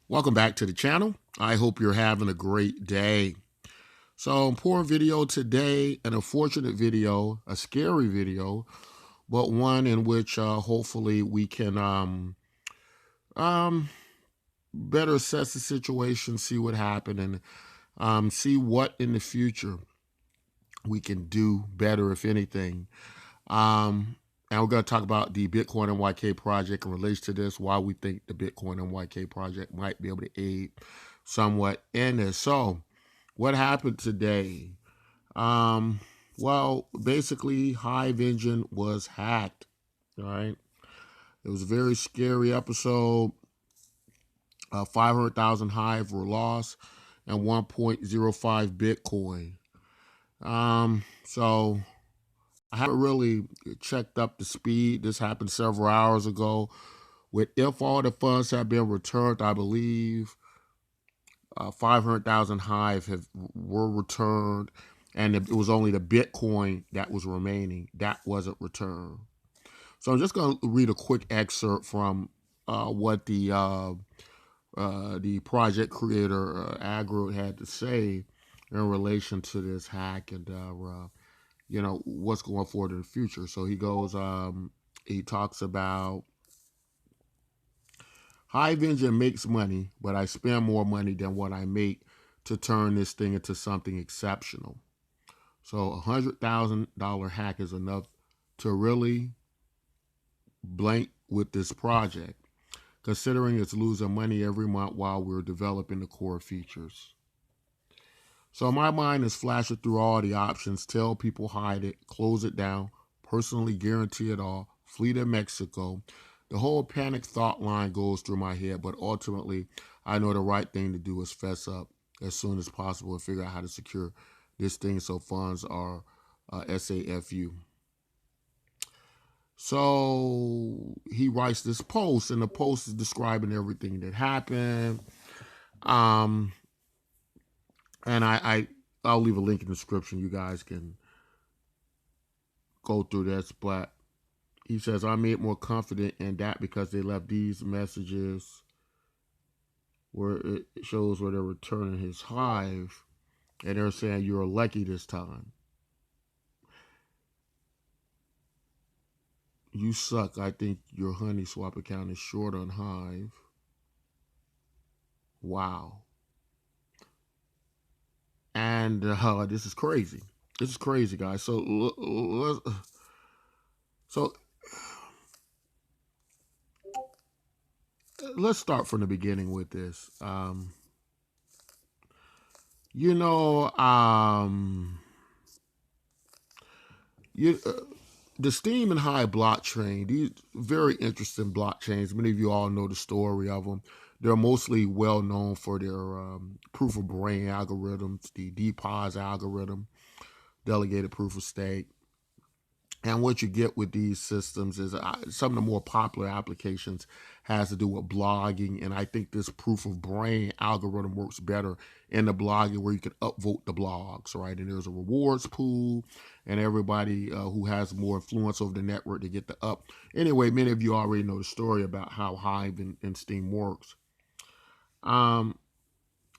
Welcome back to the channel. I hope you're having a great day. So, important video today, an unfortunate video, a scary video, but one in which hopefully we can um, better assess the situation, see what happened, and see what in the future we can do better, if anything. And we're going to talk about the BitcoinMyk project in relation to this, why we think the BitcoinMyk project might be able to aid somewhat in this. So, what happened today? Well, basically, Hive engine was hacked. All right, it was a very scary episode. 500,000 Hive were lost, and 1.05 Bitcoin. So I haven't really checked up the speed. This happened several hours ago. With if all the funds have been returned, I believe 500,000 Hive were returned, and it was only the Bitcoin that was remaining that wasn't returned. So I'm just going to read a quick excerpt from what the project creator Agro had to say in relation to this hack and what's going forward in the future. So he goes, he talks about Hive engine makes money, but I spend more money than what I make to turn this thing into something exceptional. So $100,000 hack is enough to really blank with this project, considering it's losing money every month while we're developing the core features. So my mind is flashing through all the options. Tell people hide it, close it down, personally guarantee it all, flee to Mexico. The whole panic thought line goes through my head, but ultimately I know the right thing to do is fess up as soon as possible and figure out how to secure this thing so funds are SAFU. So he writes this post, and the post is describing everything that happened. Um, and I'll leave a link in the description. You guys can go through this, but he says I made more confident in that because they left these messages where it shows where they're returning his Hive, and they're saying you're lucky this time. You suck. I think your honey swap account is short on Hive. Wow. And this is crazy. This is crazy, guys. So let's start from the beginning with this. You know, you the Steam and Hive blockchain. These very interesting blockchains. Many of you all know the story of them. They're mostly well known for their proof of brain algorithms, the DPoS algorithm, delegated proof of stake. And what you get with these systems is some of the more popular applications has to do with blogging. And I think this proof of brain algorithm works better in the blogging where you can upvote the blogs, right? And there's a rewards pool and everybody who has more influence over the network to get the up. Anyway, many of you already know the story about how Hive and Steam works.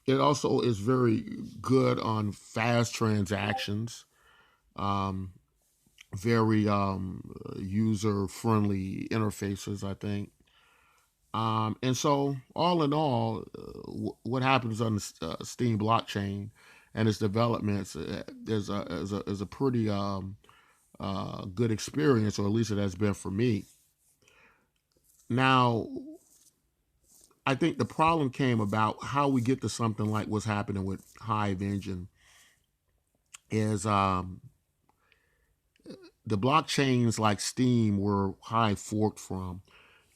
It also is very good on fast transactions. Um, Very user friendly interfaces, I think. And so, all in all, what happens on the Steam blockchain and its developments is a pretty good experience, or at least it has been for me. Now, I think the problem came about how we get to something like what's happening with Hive Engine is the blockchains like Steam where Hive forked from.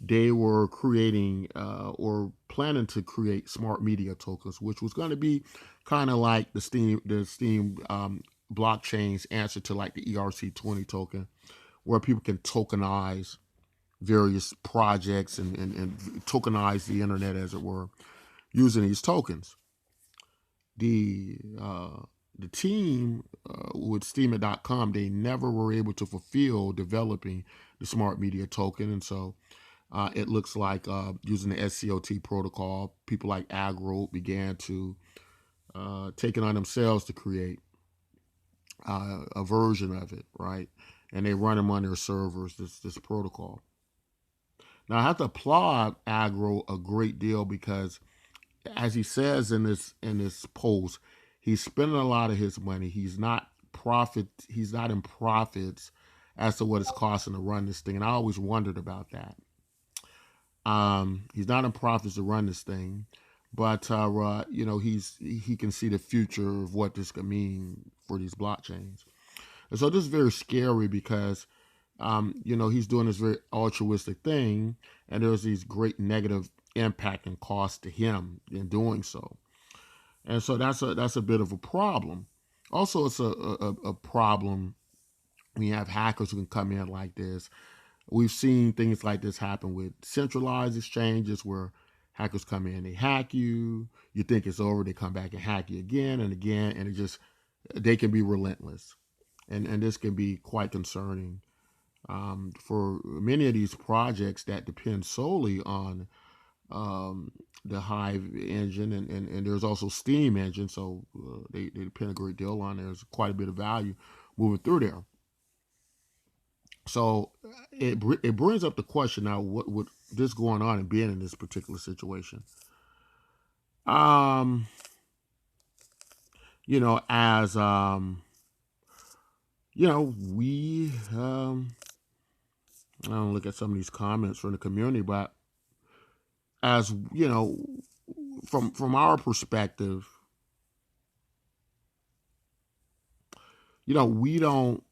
They were creating or planning to create smart media tokens, which was going to be kind of like the Steam blockchain's answer to like the ERC20 token, where people can tokenize various projects and tokenize the internet, as it were, using these tokens. The uh, the team with Steemit.com, they never were able to fulfill developing the smart media token, and so It looks like using the SCOT protocol, people like Agro began to take it on themselves to create a version of it, right? And they run them on their servers, this protocol. Now, I have to applaud Agro a great deal because, as he says in this post, he's spending a lot of his money. He's not in profits as to what it's costing to run this thing. And I always wondered about that. He's not in profits to run this thing, but he can see the future of what this could mean for these blockchains. And so this is very scary because he's doing this very altruistic thing, and there's these great negative impact and cost to him in doing so. And so that's a bit of a problem. Also, it's a problem when you have hackers who can come in like this. We've seen things like this happen with centralized exchanges where hackers come in, they hack you, you think it's over, they come back and hack you again and again, and they can be relentless. And this can be quite concerning for many of these projects that depend solely on the Hive engine, and there's also Steam engine, so they depend a great deal on. There's quite a bit of value moving through there. So it brings up the question now: what would this going on and being in this particular situation? As we I don't look at some of these comments from the community, but as from our perspective, we don't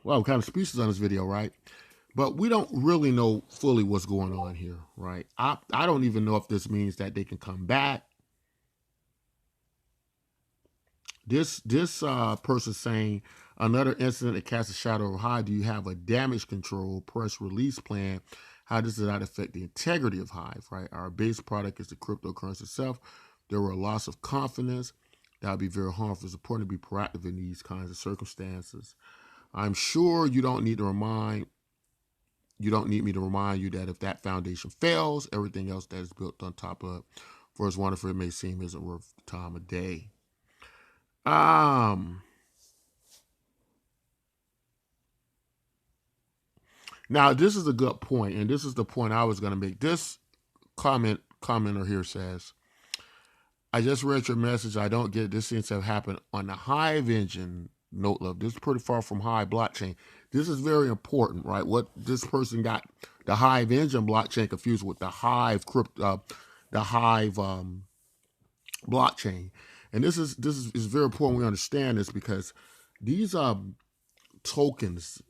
well, kind of speeches on this video, right? But we don't really know fully what's going on here, right? I don't even know if this means that they can come back. This person saying another incident that casts a shadow over Hive. Do you have a damage control press release plan? How does that affect the integrity of Hive, right? Our base product is the cryptocurrency itself. There were a loss of confidence. That would be very harmful. It's important to be proactive in these kinds of circumstances. I'm sure you don't need me to remind you that if that foundation fails, everything else that is built on top of it, for as wonderful it may seem, isn't worth the time of day. Now this is a good point, and this is the point I was going to make. This commenter here says, I just read your message. I don't get it. This seems to have happened on the Hive engine. Note love. This is pretty far from Hive blockchain. This is very important, right? What this person got the Hive engine blockchain confused with the Hive blockchain. And this is very important we understand this because these tokens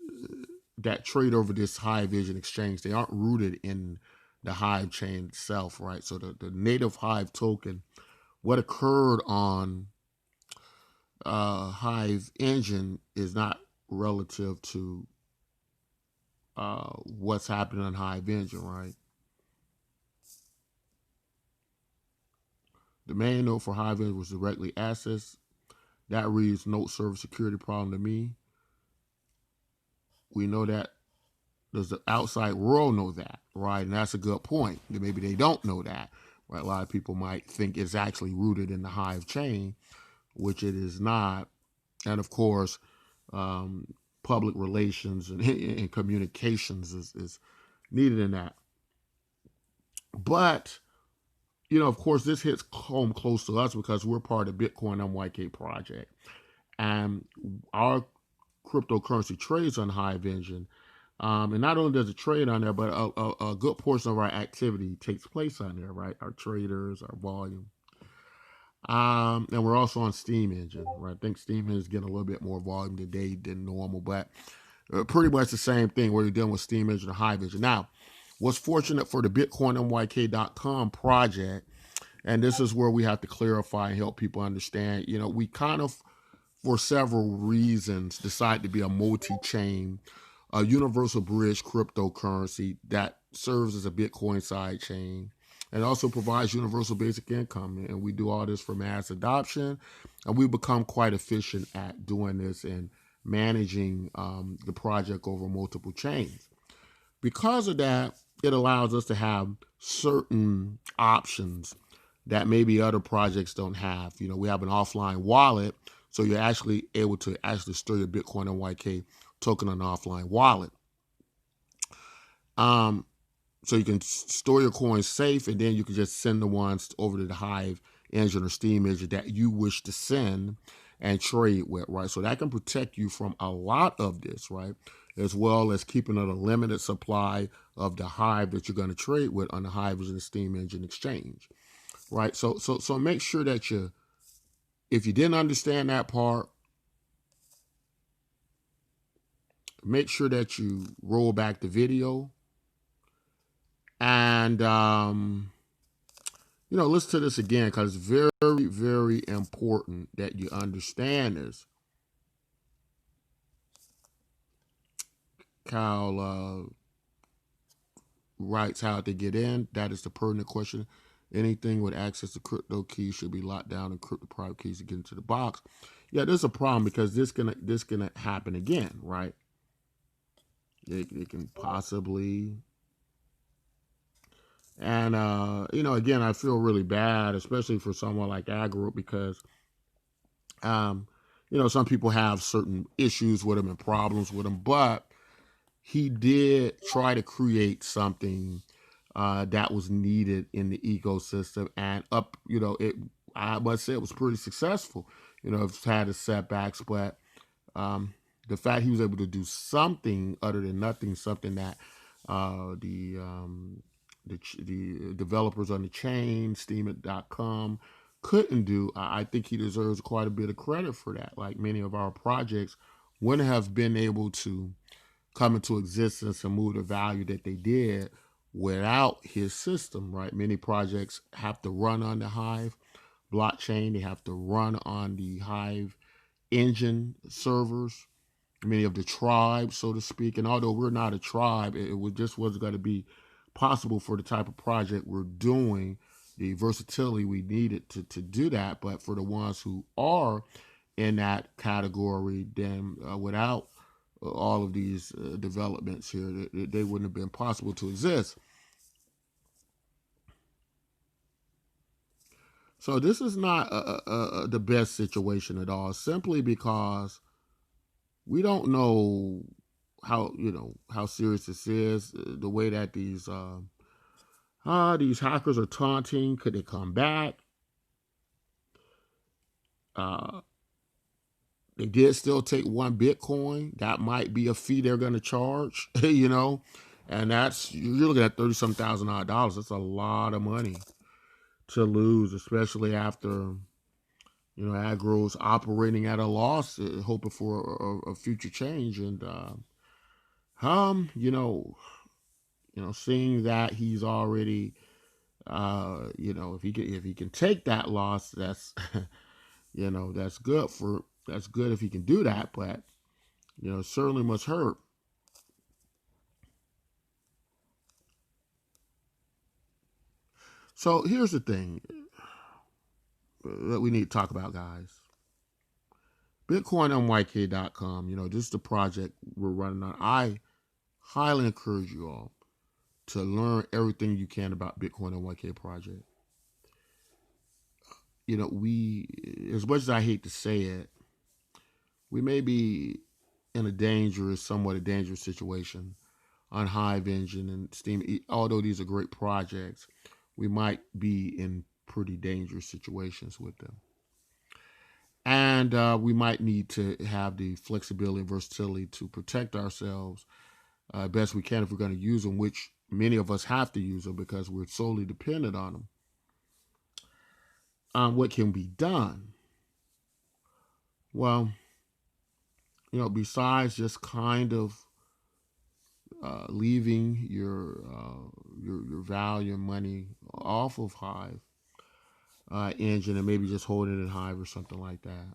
that trade over this Hive engine exchange, they aren't rooted in the Hive chain itself, right? So the native Hive token, what occurred on Hive engine is not relative to what's happening on Hive engine, right? The main node for Hive engine was directly accessed. That reads node server security problem to me. We know that. Does the outside world know that, right? And that's a good point. Maybe they don't know that, right? A lot of people might think it's actually rooted in the Hive chain, which it is not. And of course, public relations and communications is needed in that. But, of course, this hits home close to us because we're part of the BitcoinMyk project. And our cryptocurrency trades on Hive engine. And not only does it trade on there, but a good portion of our activity takes place on there, right? Our traders, our volume. And we're also on Steam engine, right? I think Steam engine is getting a little bit more volume today than normal, but pretty much the same thing where you're dealing with Steam engine or Hive engine. Now, what's fortunate for the BitcoinMyk.com project, and this is where we have to clarify and help people understand, we kind of, for several reasons, decide to be a multi-chain, a universal bridge cryptocurrency that serves as a Bitcoin side chain and also provides universal basic income. And we do all this for mass adoption, and we become quite efficient at doing this and managing the project over multiple chains. Because of that, it allows us to have certain options that maybe other projects don't have. You know, we have an offline wallet, so you're actually able to actually store your BitcoinMyk token on an offline wallet. So you can store your coins safe, and then you can just send the ones over to the Hive engine or Steam engine that you wish to send and trade with, right? So that can protect you from a lot of this, right? As well as keeping a limited supply of the Hive that you're going to trade with on the Hive and the Steam engine exchange, right? So make sure that if you didn't understand that part, make sure that you roll back the video and listen to this again, because it's very, very important that you understand this. Kyle writes how to get in. That is the pertinent question. Anything with access to crypto keys should be locked down and crypto private keys to get into the box. Yeah, there's a problem because this gonna happen again, right? It can possibly. And again, I feel really bad, especially for someone like Agro, because some people have certain issues with him and problems with him, but he did try to create something that was needed in the ecosystem, and I must say it was pretty successful. It's had its setbacks, but the fact he was able to do something other than nothing, something that the developers on the chain, Steemit.com, couldn't do, I think he deserves quite a bit of credit for that. Like many of our projects wouldn't have been able to come into existence and move the value that they did without his system, right? Many projects have to run on the Hive blockchain. They have to run on the Hive engine servers, many of the tribes, so to speak. And although we're not a tribe, it just wasn't going to be possible for the type of project we're doing, the versatility we needed to do that. But for the ones who are in that category, then without all of these developments here, they wouldn't have been possible to exist. So this is not the best situation at all, simply because we don't know how serious this is. The way that these hackers are taunting, could they come back? They did still take 1 Bitcoin. That might be a fee they're going to charge, and you're looking at $30,000. That's a lot of money to lose, especially after Agro's operating at a loss, hoping for a future change. And seeing that he's already, if he can take that loss, that's that's good if he can do that, but certainly must hurt. So here's the thing that we need to talk about, guys. BitcoinMyk.com, this is the project we're running on. I highly encourage you all to learn everything you can about BitcoinMyk project. We, as much as I hate to say it, we may be in somewhat a dangerous situation on Hive Engine and Steam. Although these are great projects, we might be in pretty dangerous situations with them. And we might need to have the flexibility and versatility to protect ourselves best we can if we're going to use them, which many of us have to use them because we're solely dependent on them. What can be done? Well, besides just kind of leaving your value and money off of Hive engine and maybe just holding it in Hive or something like that.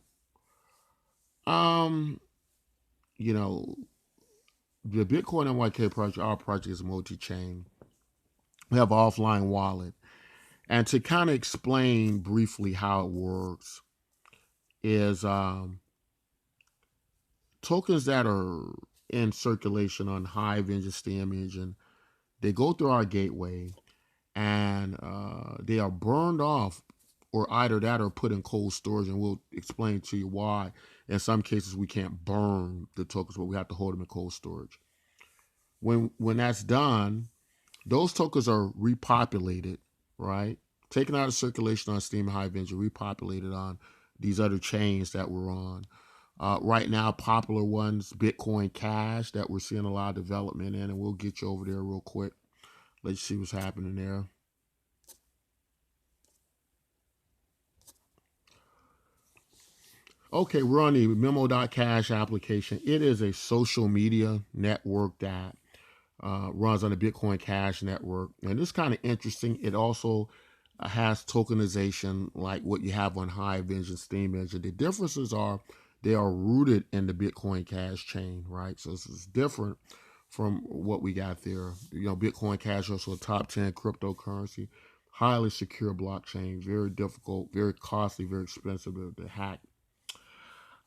The BitcoinMyk project, our project is multi-chain. We have an offline wallet, And to kind of explain briefly how it works is tokens that are in circulation on Hive Engine, Steam Engine, they go through our gateway and they are burned off, or either that or put in cold storage, and we'll explain to you why. In some cases, we can't burn the tokens, but we have to hold them in cold storage. When that's done, those tokens are repopulated, right? Taken out of circulation on Steam and Hive Engine, repopulated on these other chains that we're on. Right now, popular ones, Bitcoin Cash, that we're seeing a lot of development in, and we'll get you over there real quick. Let's see what's happening there. Okay, we're on the Memo.Cash application. It is a social media network that runs on the Bitcoin Cash network. And it's kind of interesting. It also has tokenization like what you have on Hive Engine, Steam Engine. The differences are they are rooted in the Bitcoin Cash chain, right? So this is different from what we got there. You know, Bitcoin Cash is also a top 10 cryptocurrency, highly secure blockchain, very difficult, very costly, very expensive to hack.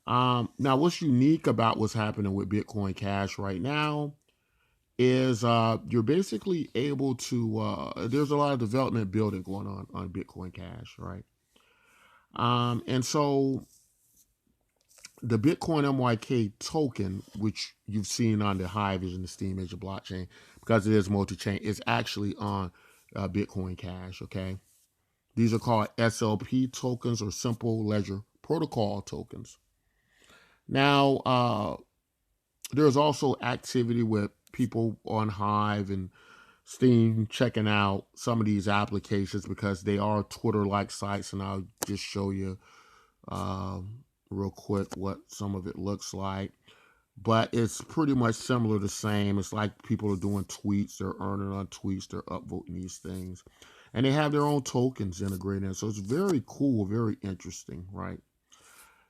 Now, what's unique about what's happening with Bitcoin Cash right now is you're basically able to, there's a lot of development building going on Bitcoin Cash, right? And so the BitcoinMyk token, which you've seen on the Hive and the Steam Engine blockchain, because it is multi-chain, is actually on Bitcoin Cash, okay? These are called SLP tokens, or Simple Ledger Protocol tokens. Now, there's also activity with people on Hive and Steam checking out some of these applications because they are Twitter-like sites, and I'll just show you real quick what some of it looks like. But it's pretty much similar, the same. It's like people are doing tweets, they're earning on tweets, they're upvoting these things. And they have their own tokens integrated in. So it's very cool, very interesting, right?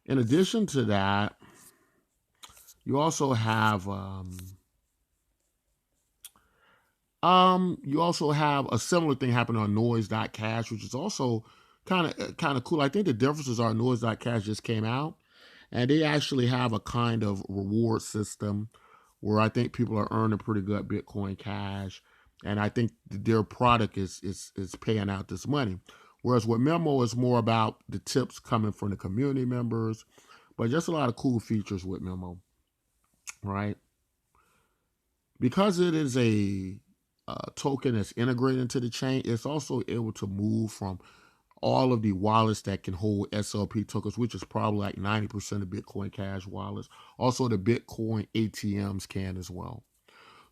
In addition to that, you also have a similar thing happening on Noise.Cash, which is also kind of cool. I think the differences are Noise.Cash just came out, and they actually have a kind of reward system where I think people are earning pretty good Bitcoin Cash, and I think their product is paying out this money. Whereas with Memo is more about the tips coming from the community members, but just a lot of cool features with Memo, right? Because it is a token that's integrated into the chain, it's also able to move from all of the wallets that can hold SLP tokens, which is probably like 90% of Bitcoin Cash wallets. Also, the Bitcoin ATMs can as well.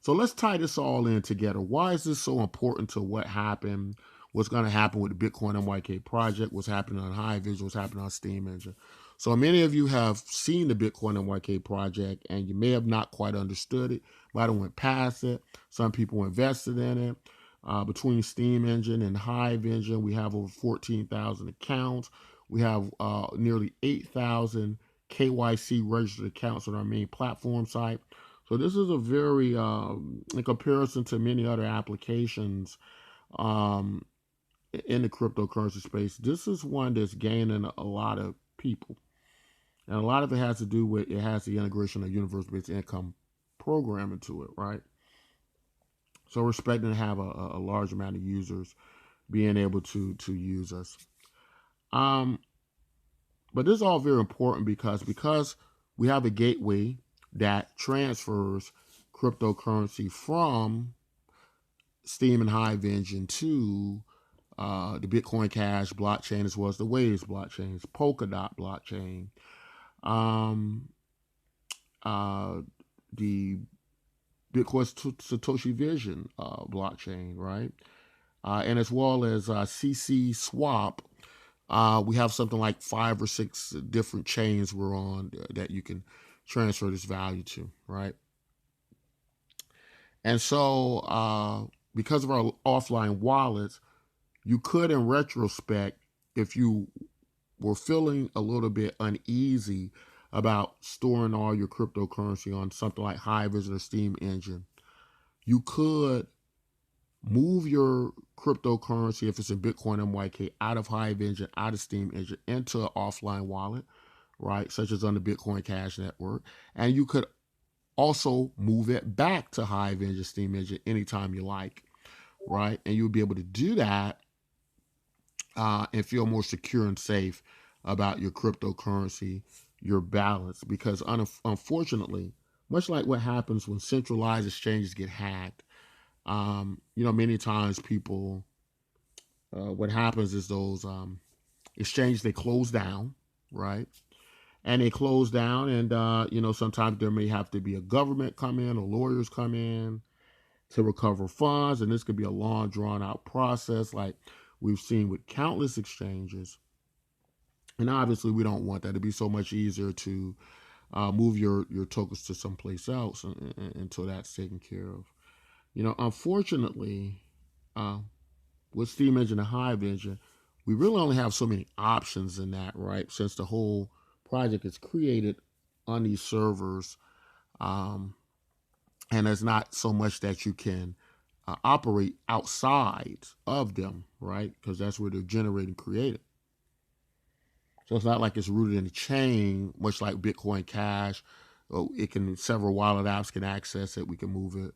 So let's tie this all in together. Why is this so important to what happened, what's going to happen with the BitcoinMyk project, what's happening on Hive Engine, what's happening on Steam Engine? So many of you have seen the BitcoinMyk project, and you may have not quite understood it, might have went past it. Some people invested in it. Between Steam Engine and Hive Engine, we have over 14,000 accounts. We have nearly 8,000 KYC registered accounts on our main platform site. So this is a very, in comparison to many other applications in the cryptocurrency space, this is one that's gaining a lot of people. And a lot of it has to do with, it has the integration of universal-based income programming to it, right? So we're expecting to have a large amount of users being able to use us. But this is all very important because we have a gateway that transfers cryptocurrency from Steam and Hive Engine to the Bitcoin Cash blockchain, as well as the Waves blockchains, Polkadot blockchain, the Bitcoin Satoshi Vision blockchain, right? And as well as CC Swap. We have something like 5 or 6 different chains we're on that you can transfer this value to, right? And so because of our offline wallets, you could, in retrospect, if you were feeling a little bit uneasy about storing all your cryptocurrency on something like Hive or Steam Engine, you could move your cryptocurrency, if it's in BitcoinMyk, out of Hive Engine, out of Steam Engine, into an offline wallet, right, such as on the Bitcoin Cash network. And you could also move it back to Hive Engine, Steam Engine, anytime you like, right? And you'll be able to do that and feel more secure and safe about your cryptocurrency, your balance. Because unfortunately, much like what happens when centralized exchanges get hacked, many times people, what happens is those exchanges, they close down, right? And they close down, and sometimes there may have to be a government come in or lawyers come in to recover funds, and this could be a long, drawn-out process, like we've seen with countless exchanges. And obviously, we don't want that. It'd be so much easier to move your tokens to someplace else until that's taken care of. Unfortunately, uh, with Steam Engine and Hive Engine, we really only have so many options in that, right? Since the whole project is created on these servers, and there's not so much that you can operate outside of them, right? Because that's where they're generating, created. So it's not like it's rooted in a chain, much like Bitcoin Cash. Several wallet apps can access it. We can move it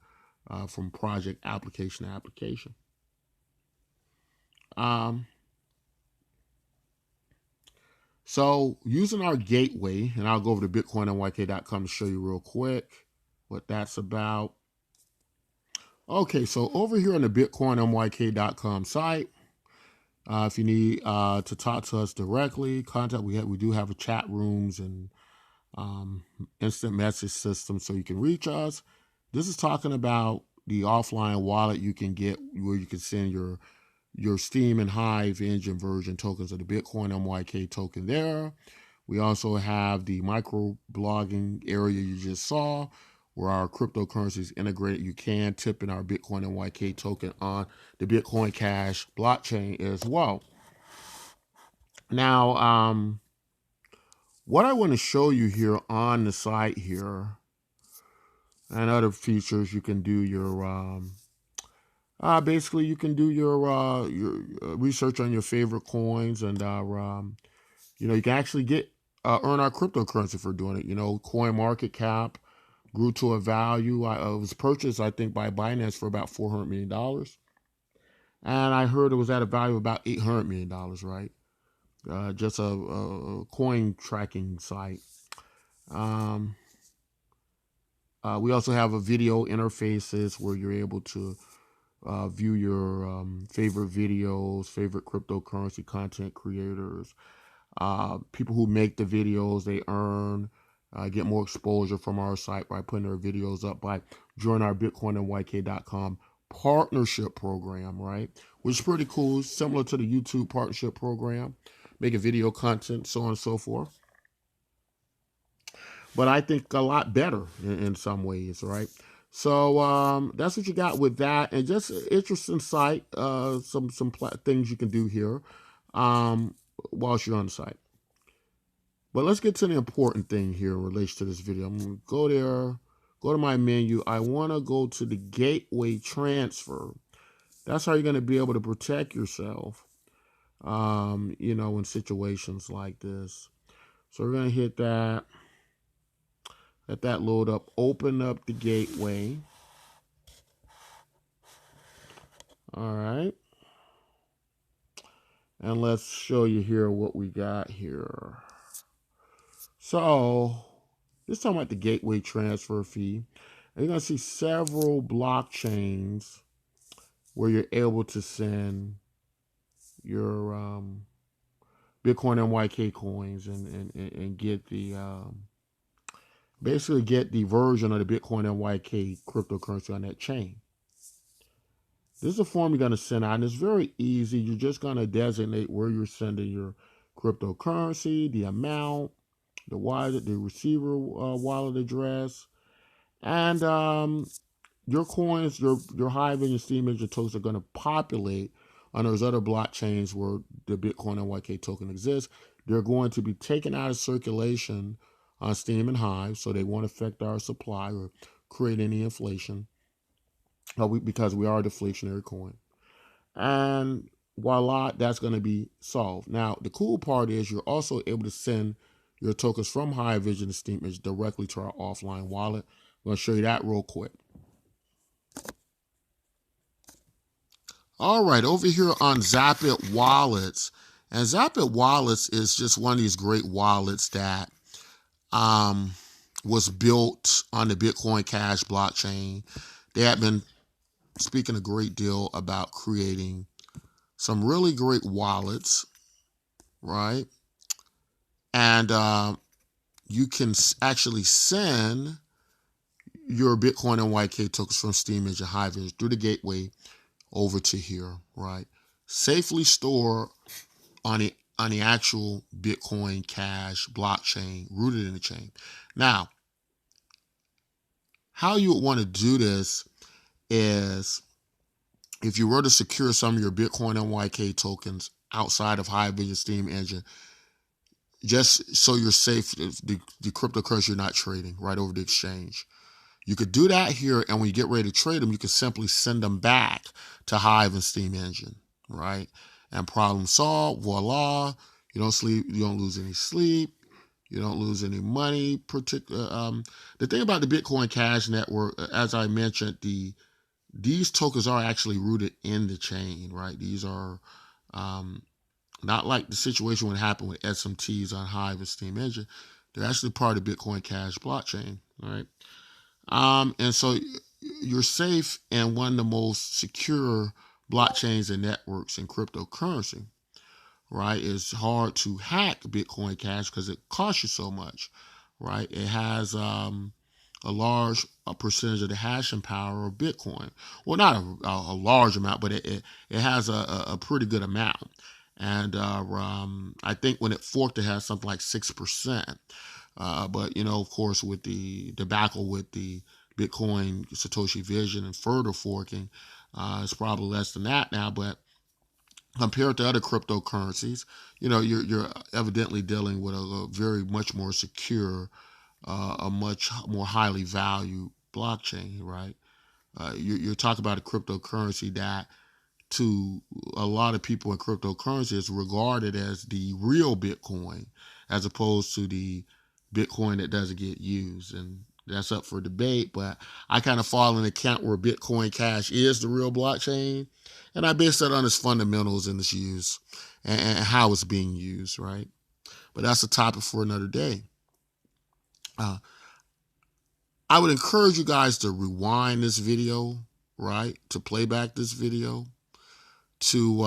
from project application to application. So using our gateway, and I'll go over to BitcoinMyk.com to show you real quick what that's about. Okay, so over here on the BitcoinMyk.com site, if you need to talk to us directly, contact. We do have a chat rooms and instant message system, so you can reach us. This is talking about the offline wallet you can get, where you can send your Steam and Hive Engine version tokens of the BitcoinMyk token there. We also have the micro blogging area you just saw, where our cryptocurrency is integrated. You can tip in our BitcoinMyk token on the Bitcoin Cash blockchain as well. Now, what I want to show you here on the site here, and other features, you can do your basically you can do your research on your favorite coins, and you can actually get earn our cryptocurrency for doing it. Coin market cap grew to a value. It was purchased, I think, by Binance for about $400 million. And I heard it was at a value of about $800 million, right? Just a coin tracking site. We also have a video interfaces where you're able to view your favorite videos, favorite cryptocurrency content creators. People who make the videos, they get more exposure from our site by putting their videos up, by joining our BitcoinMyk.com partnership program, right? Which is pretty cool, similar to the YouTube partnership program, making video content, so on and so forth. But I think a lot better in some ways, right? So that's what you got with that, and just an interesting site. Some things you can do here whilst you're on the site. But let's get to the important thing here in relation to this video. I'm going to go there, go to my menu. I want to go to the gateway transfer. That's how you're going to be able to protect yourself, in situations like this. So we're going to hit that. Let that load up. Open up the gateway. All right. And let's show you here what we got here. So this is talking about the gateway transfer fee. And you're going to see several blockchains where you're able to send your BitcoinMyk coins and get the basically get the version of the BitcoinMyk cryptocurrency on that chain. This is a form you're going to send out, and it's very easy. You're just going to designate where you're sending your cryptocurrency, the amount, the wallet, the receiver wallet address, and your coins, your Hive and your Steam Engine tokens are going to populate on those other blockchains where the BitcoinMyk token exists. They're going to be taken out of circulation on Steam and Hive, so they won't affect our supply or create any inflation. because we are a deflationary coin. And voila, that's going to be solved. Now, the cool part is you're also able to send your tokens from Hive Vision to Steemage directly to our offline wallet. I'm going to show you that real quick. All right, over here on Zapit Wallets. And Zapit Wallets is just one of these great wallets that was built on the Bitcoin Cash blockchain. They have been speaking a great deal about creating some really great wallets, right? And you can actually send your BitcoinMyk tokens from Steemage and Hive through the gateway over to here, right? Safely store on the actual Bitcoin Cash blockchain rooted in the chain. Now, how you would want to do this is if you were to secure some of your BitcoinMyk tokens outside of Hive Vision Steam Engine, just so you're safe, the cryptocurrency you're not trading right over the exchange. You could do that here, and when you get ready to trade them, you can simply send them back to Hive and Steam Engine, right? And problem solved, voila. You don't sleep, you don't lose any sleep, you don't lose any money. The thing about the Bitcoin Cash network, as I mentioned, these tokens are actually rooted in the chain, right? These are not like the situation would happen with SMTs on Hive and Steam Engine. They're actually part of the Bitcoin Cash blockchain, right? And so you're safe in one of the most secure blockchains and networks in cryptocurrency, right? It's hard to hack Bitcoin Cash because it costs you so much, right? It has a large percentage of the hashing power of Bitcoin. Well, not a large amount, but it has a pretty good amount. And I think when it forked, it has something like 6%. But, of course, with the debacle with the Bitcoin Satoshi Vision and further forking, it's probably less than that now. But compared to other cryptocurrencies, you're evidently dealing with a very much more secure, a much more highly valued blockchain, right? You're talking about a cryptocurrency that to a lot of people in cryptocurrency is regarded as the real Bitcoin as opposed to the Bitcoin that doesn't get used. And that's up for debate, but I kind of fall in the camp where Bitcoin Cash is the real blockchain. And I base that on its fundamentals and its use and how it's being used, right? But that's a topic for another day. I would encourage you guys to rewind this video, right? To play back this video, to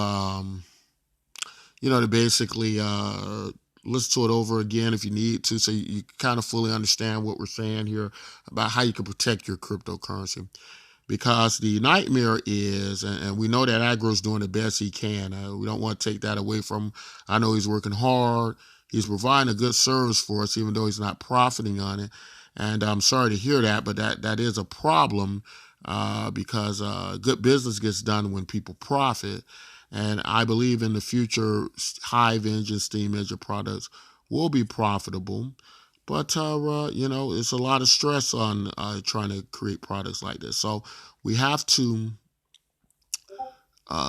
to basically listen to it over again if you need to, so you kind of fully understand what we're saying here about how you can protect your cryptocurrency. Because the nightmare is, and we know that Agro's doing the best he can. We don't want to take that away from him. I know he's working hard. He's providing a good service for us, even though he's not profiting on it. And I'm sorry to hear that, but that is a problem because good business gets done when people profit. And I believe in the future, Hive Engine, Steam Engine products will be profitable. But, it's a lot of stress on trying to create products like this. So we have to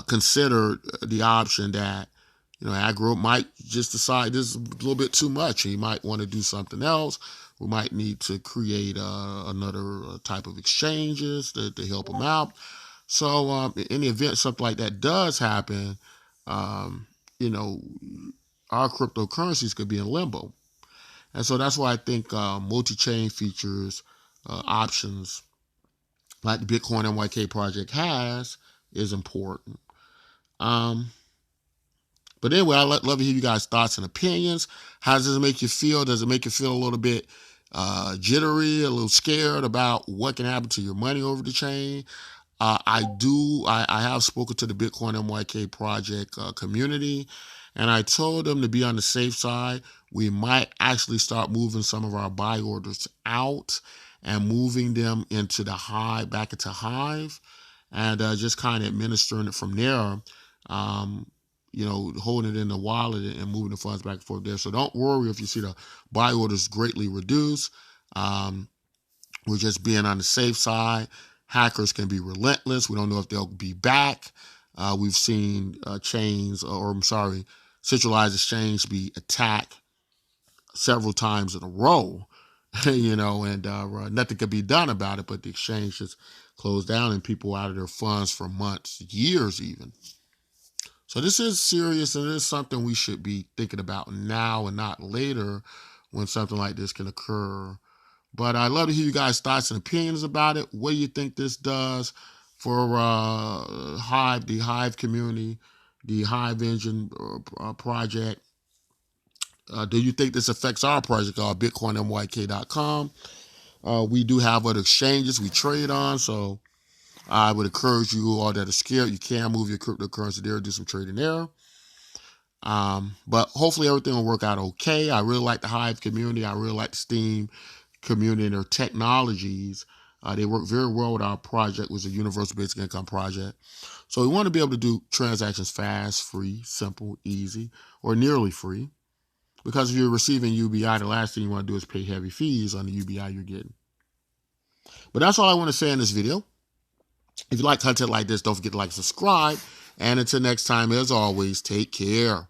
consider the option that, Agro might just decide this is a little bit too much. He might want to do something else. We might need to create another type of exchanges to help him out. So in the event something like that does happen, our cryptocurrencies could be in limbo. And so that's why I think multi-chain features, options like the BitcoinMyk project has is important. But anyway, I'd love to hear you guys' thoughts and opinions. How does this make you feel? Does it make you feel a little bit jittery, a little scared about what can happen to your money over the chain? I have spoken to the BitcoinMyk project community, and I told them to be on the safe side. We might actually start moving some of our buy orders out and moving them into the Hive, back into Hive, and just kind of administering it from there. Holding it in the wallet and moving the funds back and forth there. So don't worry if you see the buy orders greatly reduced. We're just being on the safe side, hackers can be relentless. We don't know if they'll be back. We've seen centralized exchange be attacked several times in a row, and nothing could be done about it, but the exchange just closed down and people out of their funds for months, years even. So this is serious, and it is something we should be thinking about now and not later when something like this can occur. But I'd love to hear you guys' thoughts and opinions about it. What do you think this does for Hive, the Hive community, the Hive engine project? Do you think this affects our project called BitcoinMyk.com? We do have other exchanges we trade on, so I would encourage you all that are scared. You can move your cryptocurrency there, do some trading there. But hopefully everything will work out okay. I really like the Hive community. I really like the Steam community and their technologies. They work very well with our project, which is a universal basic income project. So we want to be able to do transactions fast, free, simple, easy, or nearly free. Because if you're receiving UBI, the last thing you want to do is pay heavy fees on the UBI you're getting. But that's all I want to say in this video. If you like content like this, don't forget to like and subscribe. And until next time, as always, take care.